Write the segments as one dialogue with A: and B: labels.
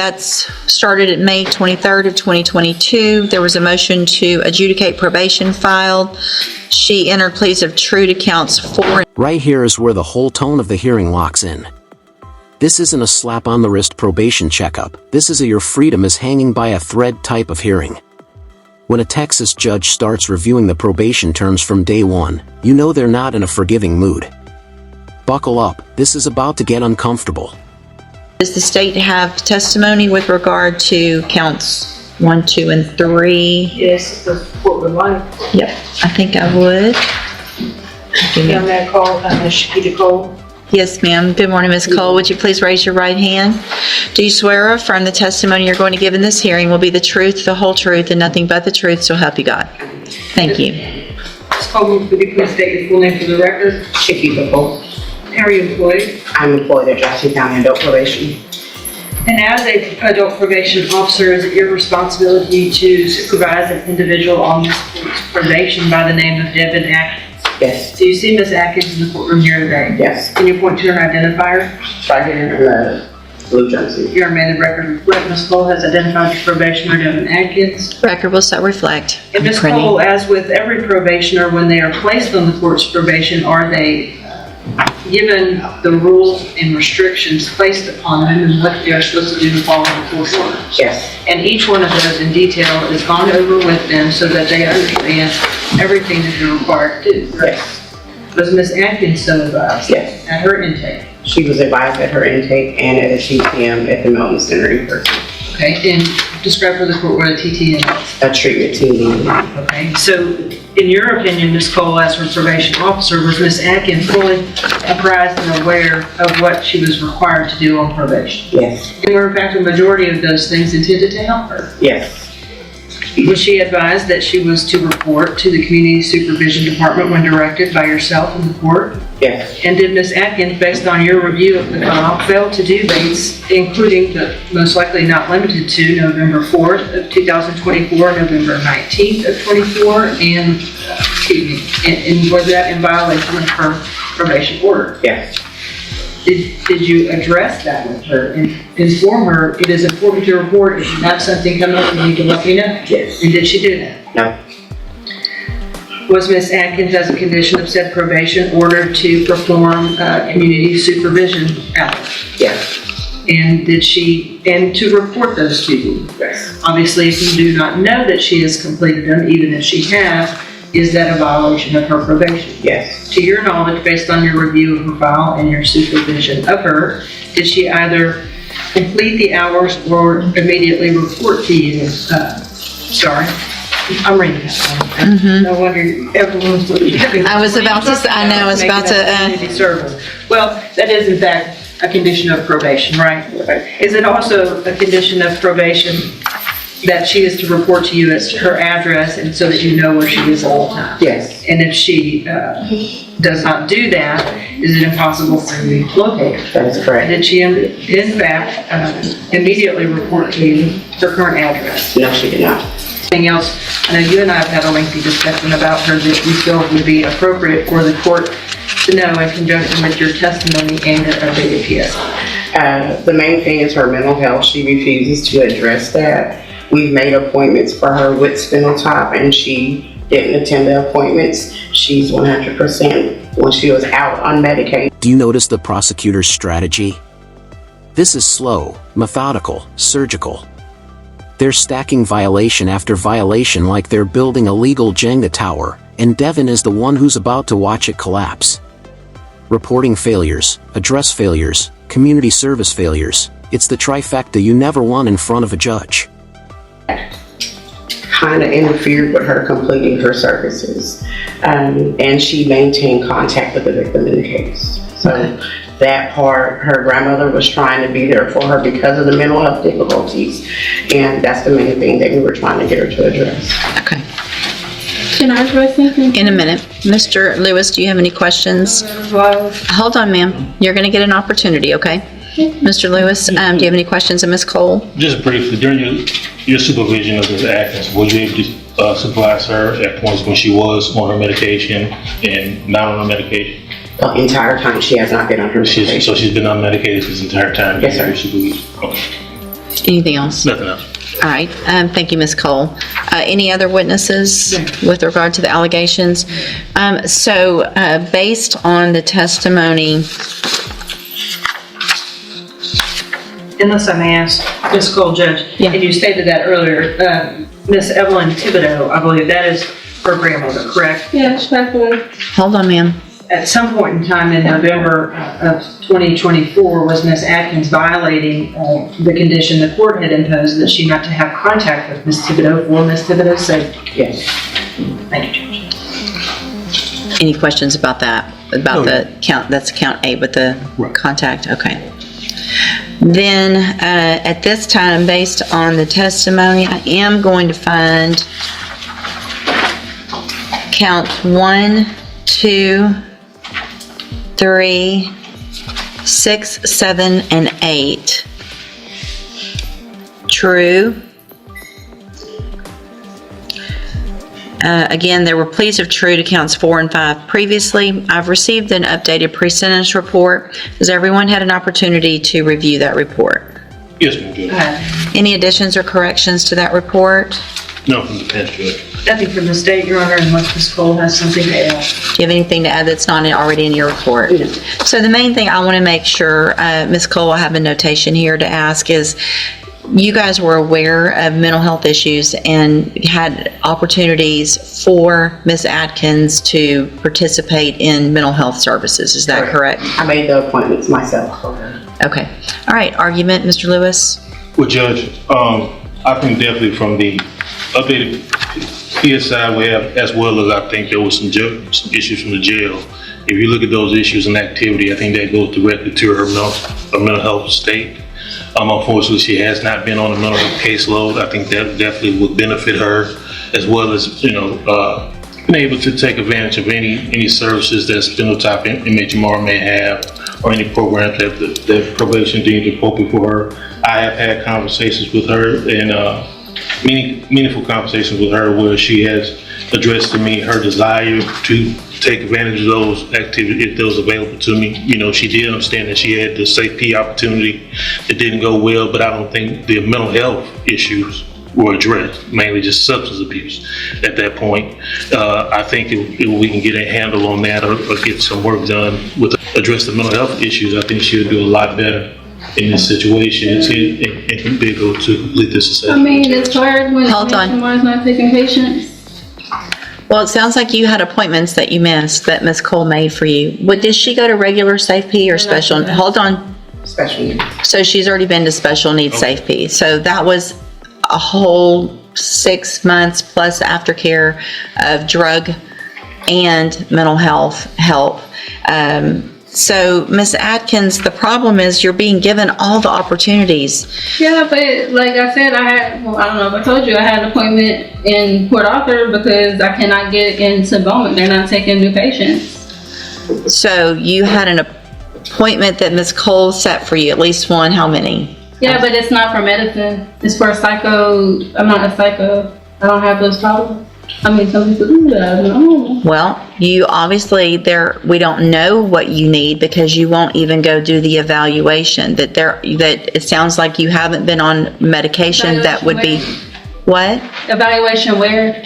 A: That's started at May 23rd of 2022. There was a motion to adjudicate probation filed. She entered pleas of true to counts 4.
B: Right here is where the whole tone of the hearing locks in. This isn't a slap on the wrist probation checkup. This is a your freedom is hanging by a thread type of hearing. When a Texas judge starts reviewing the probation terms from day one, you know they're not in a forgiving mood. Buckle up, this is about to get uncomfortable.
A: Does the state have testimony with regard to counts 1, 2, and 3?
C: Yes, the court would like.
A: Yep, I think I would.
C: Young man called, Ms. Shakita Cole.
A: Yes, ma'am. Good morning, Ms. Cole. Would you please raise your right hand? Do you swear or affirm the testimony you're going to give in this hearing will be the truth, the whole truth, and nothing but the truth, so help you God? Thank you.
C: Ms. Cole, would you please state your full name for the record?
D: Shakita Cole.
C: How are you employed?
D: I'm employed at Jackson County Adult Probation.
C: And as an adult probation officer, is it your responsibility to supervise an individual on this court's probation by the name of Devin Atkins?
D: Yes.
C: Do you see Ms. Atkins in the courtroom here today?
D: Yes.
C: Can you point to her identifier?
D: Right here in the blue jumpsuit.
C: Your amended record reflect Ms. Cole has identified the probationer Devin Atkins.
A: Record will so reflect.
C: And Ms. Cole, as with every probationer, when they are placed on the court's probation, are they given the rules and restrictions placed upon them and what they are supposed to do to follow the court orders?
D: Yes.
C: And each one of those in detail is gone over with them so that they understand everything that they're required to do.
D: Yes.
C: Was Ms. Atkins so advised?
D: Yes.
C: At her intake?
D: She was advised at her intake and at a TTM at the Melton Center in person.
C: Okay, and describe for the court what a TTM is.
D: A treatment team.
C: Okay, so in your opinion, Ms. Cole, as her probation officer, was Ms. Atkins fully apprised and aware of what she was required to do on probation?
D: Yes.
C: And were in fact a majority of those things intended to help her?
D: Yes.
C: Was she advised that she was to report to the Community Supervision Department when directed by yourself and the court?
D: Yes.
C: And did Ms. Atkins, based on your review of the file, fail to do dates, including but most likely not limited to November 4th of 2024, November 19th of 24, and, and was that in violation of her probation order?
D: Yes.
C: Did you address that with her and inform her it is important to report if you have something coming up you need to let me know?
D: Yes.
C: And did she do that?
D: No.
C: Was Ms. Atkins, as a condition of said probation, ordered to perform community supervision hours?
D: Yes.
C: And and to report those to you?
D: Yes.
C: Obviously, if you do not know that she has completed them, even if she has, is that a violation of her probation?
D: Yes.
C: To your knowledge, based on your review of her file and your supervision of her, did she either complete the hours or immediately report to you? Sorry, I'm reading that. No wonder everyone's looking at me.
A: I was about to say, I know, I was about to,
C: Community service. Well, that is in fact a condition of probation, right? Is it also a condition of probation that she is to report to you as to her address and so that you know where she is all the time?
D: Yes.
C: And if she does not do that, is it impossible for you to locate her?
D: That is correct.
C: Did she in fact immediately report to you her current address?
D: No, she did not.
C: Anything else? I know you and I have had a lengthy discussion about her that you feel would be appropriate for the court to know in conjunction with your testimony and your updated PSI.
D: The main thing is her mental health. She refuses to address that. We've made appointments for her with Spinal Tap and she didn't attend the appointments. She's 100% when she was out on Medicaid.
B: Do you notice the prosecutor's strategy? This is slow, methodical, surgical. They're stacking violation after violation like they're building a legal Jenga tower, and Devin is the one who's about to watch it collapse. Reporting failures, address failures, community service failures. It's the trifecta you never want in front of a judge.
D: Kind of interfered with her completing her services, and she maintained contact with the victim in the case. So that part, her grandmother was trying to be there for her because of the mental health difficulties, and that's the main thing that we were trying to get her to address.
A: okay.
E: Can I address anything?
A: In a minute. Mr. Lewis, do you have any questions? Hold on, ma'am. You're going to get an opportunity, okay? Mr. Lewis, do you have any questions of Ms. Cole?
F: Just briefly, during your supervision of Ms. Atkins, were you able to supervise her at points when she was on her medication and not on her medication?
D: The entire time she has not been on her medication.
F: So she's been unmedicated this entire time?
D: Yes, sir.
F: Okay.
A: Anything else?
F: Nothing else.
A: All right, thank you, Ms. Cole. Any other witnesses with regard to the allegations? Based on the testimony,
C: Unless I may ask, Ms. Cole, Judge,
A: Yeah.
C: and you stated that earlier, Ms. Evelyn Thibodeau, I believe that is her grandmother, correct?
E: Yeah, respectfully.
A: hold on, ma'am.
C: At some point in time in November of 2024, was Ms. Atkins violating the condition the court had imposed that she not to have contact with Ms. Thibodeau for Ms. Thibodeau's safety?
D: Yes.
C: Thank you, Judge.
A: Any questions about that? About the count, that's count 8 with the
F: Right.
A: contact? Okay. Then, at this time, based on the testimony, I am going to find count 1, 2, 3, 6, 7, and 8 true. Again, there were pleas of true to counts 4 and 5 previously. I've received an updated pre-sentence report. Has everyone had an opportunity to review that report?
F: Yes, ma'am, Judge.
A: Any additions or corrections to that report?
F: No, from the bench, Judge.
C: Nothing from the state, Your Honor, unless Ms. Cole has something to add.
A: Do you have anything to add that's not already in your report?
C: Yes.
A: So the main thing I want to make sure, Ms. Cole, I have a notation here to ask is, you guys were aware of mental health issues and had opportunities for Ms. Atkins to participate in mental health services. Is that correct?
D: I made the appointments myself.
A: Okay. All right. Argument, Mr. Lewis?
F: Well, Judge, I think definitely from the updated PSI we have, as well as I think there was some issues from the jail. If you look at those issues and activity, I think that goes directly to her mental health state. Unfortunately, she has not been on a mental health caseload. I think that definitely would benefit her, as well as, being able to take advantage of any services that phenotype MHMR may have, or any programs that probation deems appropriate for her. I have had conversations with her, and meaningful conversations with her, where she has addressed to me her desire to take advantage of those activities if those available to me. She did understand that she had the Safe P opportunity. It didn't go well, but I don't think the mental health issues were addressed, mainly just substance abuse at that point. I think if we can get a handle on that, or get some work done with address the mental health issues, I think she'll do a lot better in this situation and be able to complete this
E: I
F: assessment.
E: mean, it's hard when
A: Hold on.
E: someone's not taking patients.
A: Well, it sounds like you had appointments that you missed that Ms. Cole made for you. Did she go to regular Safe P or special?
E: not.
A: Hold on.
D: Special needs.
A: So she's already been to special needs
F: Okay.
A: Safe P. So that was a whole 6 months plus aftercare of drug and mental health help. So Ms. Atkins, the problem is you're being given all the opportunities.
E: Yeah, but like I said, I don't know if I told you, I had an appointment in Port Arthur because I cannot get into Bowman. They're not taking new patients.
A: So you had an appointment that Ms. Cole set for you, at least one, how many?
E: Yeah, but it's not for medicine. It's for psycho. I'm not a psycho. I don't have those problems. I mean, some people do that. I don't know.
A: Well, you obviously, we don't know what you need because you won't even go do the evaluation. That it sounds like you haven't been on medication that would be, what?
E: Evaluation where?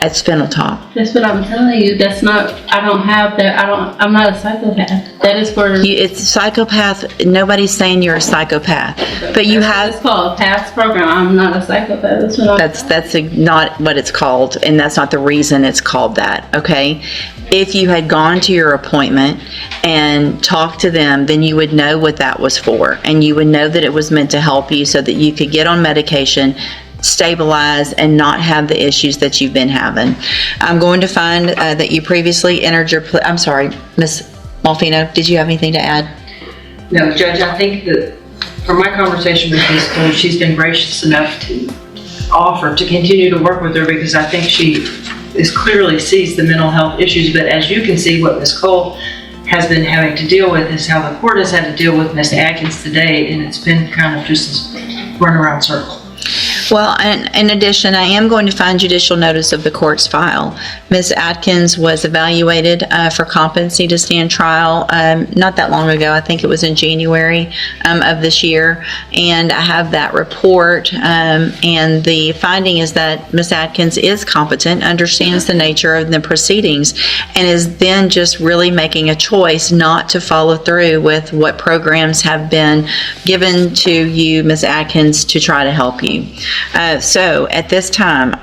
A: At Spinal Top.
E: That's what I'm telling you. That's not, I don't have that. I'm not a psychopath. That is for,
A: It's psychopath. Nobody's saying you're a psychopath, but you have.
E: it's called PASS program. I'm not a psychopath. That's what I'm.
A: That's not what it's called, and that's not the reason it's called that, okay? If you had gone to your appointment and talked to them, then you would know what that was for, and you would know that it was meant to help you so that you could get on medication, stabilize, and not have the issues that you've been having. I'm going to find that you previously entered your, I'm sorry, Ms. Malfino, did you have anything to add?
C: No, Judge, I think that from my conversation with Ms. Cole, she's been gracious enough to offer to continue to work with her because I think she clearly sees the mental health issues. But as you can see, what Ms. Cole has been having to deal with is how the court has had to deal with Ms. Atkins today, and it's been kind of just this runaround circle.
A: Well, and in addition, I am going to find judicial notice of the court's file. Ms. Atkins was evaluated for competency to stand trial not that long ago. I think it was in January of this year. And I have that report. And the finding is that Ms. Atkins is competent, understands the nature of the proceedings, and is then just really making a choice not to follow through with what programs have been given to you, Ms. Atkins, to try to help you. So at this time,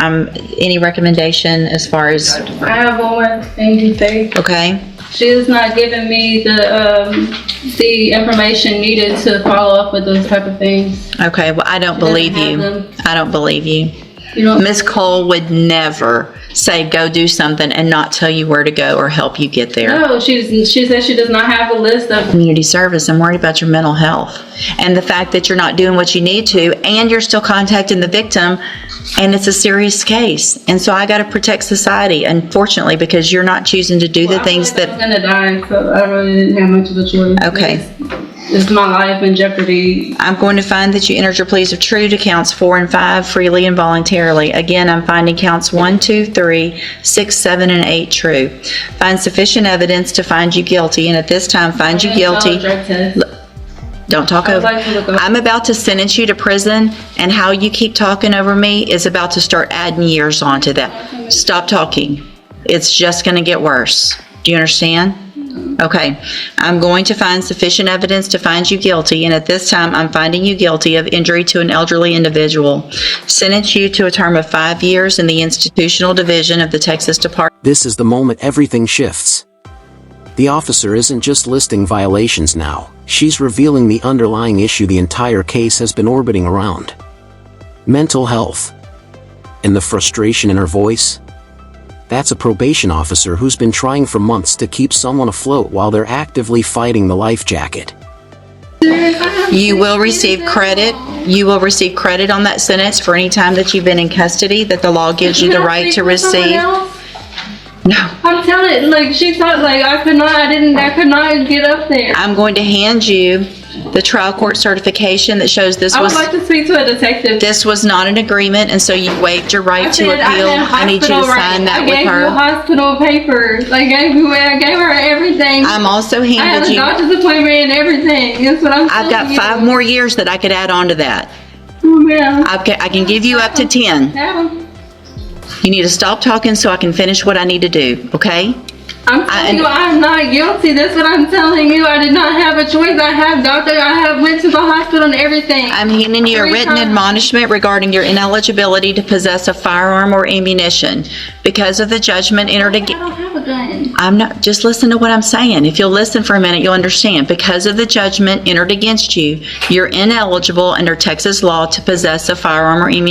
A: any recommendation as far as,
E: I have one more thing to say.
A: okay?
E: She is not giving me the information needed to follow up with those type of things.
A: Okay, well, I don't believe you. I don't believe you.
E: You know,
A: Ms. Cole would never say, go do something and not tell you where to go or help you get there.
E: no, she says she does not have a list of.
A: Community service, I'm worried about your mental health and the fact that you're not doing what you need to, and you're still contacting the victim, and it's a serious case. And so I got to protect society, unfortunately, because you're not choosing to do the things
E: I was
A: that,
E: gonna die, so I really didn't have much of a choice.
A: okay.
E: It's my life in jeopardy.
A: I'm going to find that you entered your pleas of true to counts 4 and 5 freely and voluntarily. Again, I'm finding counts 1, 2, 3, 6, 7, and 8 true. Find sufficient evidence to find you guilty, and at this time, find you guilty. Don't talk over. I'm about to sentence you to prison, and how you keep talking over me is about to start adding years onto that. Stop talking. It's just going to get worse. Do you understand? Okay. I'm going to find sufficient evidence to find you guilty, and at this time, I'm finding you guilty of injury to an elderly individual. Sentence you to a term of 5 years in the institutional division of the Texas Department.
B: This is the moment everything shifts. The officer isn't just listing violations now, she's revealing the underlying issue the entire case has been orbiting around. Mental health. And the frustration in her voice? That's a probation officer who's been trying for months to keep someone afloat while they're actively fighting the life jacket.
A: You will receive credit. You will receive credit on that sentence for any time that you've been in custody that the law gives you the right to receive. No.
E: I'm telling you, like, she thought, like, I could not get up there.
A: I'm going to hand you the trial court certification that shows this
E: I would
A: was,
E: like to speak to a detective.
A: this was not an agreement, and so you waived your right to appeal. I need you to sign that with
E: I gave you
A: her.
E: hospital papers. I gave her everything.
A: I'm also
E: I had
A: handed
E: a
A: you,
E: doctor's appointment and everything. That's what I'm
A: I've got
E: telling
A: 5 more years that I could add on to that.
E: Oh, yeah.
A: I can give you up to 10.
E: Have 'em.
A: You need to stop talking so I can finish what I need to do, okay?
E: I'm telling you, I'm not guilty. That's what I'm telling you. I did not have a choice. I went to the hospital and everything.
A: I'm handing you a
E: 3
A: written
E: times.
A: admonishment regarding your ineligibility to possess a firearm or ammunition because of the judgment entered
E: I
A: against.
E: don't have a gun.
A: I'm not, just listen to what I'm saying. If you'll listen for a minute, you'll understand. Because of the judgment entered against you, you're ineligible under Texas law to possess a firearm or ammunition.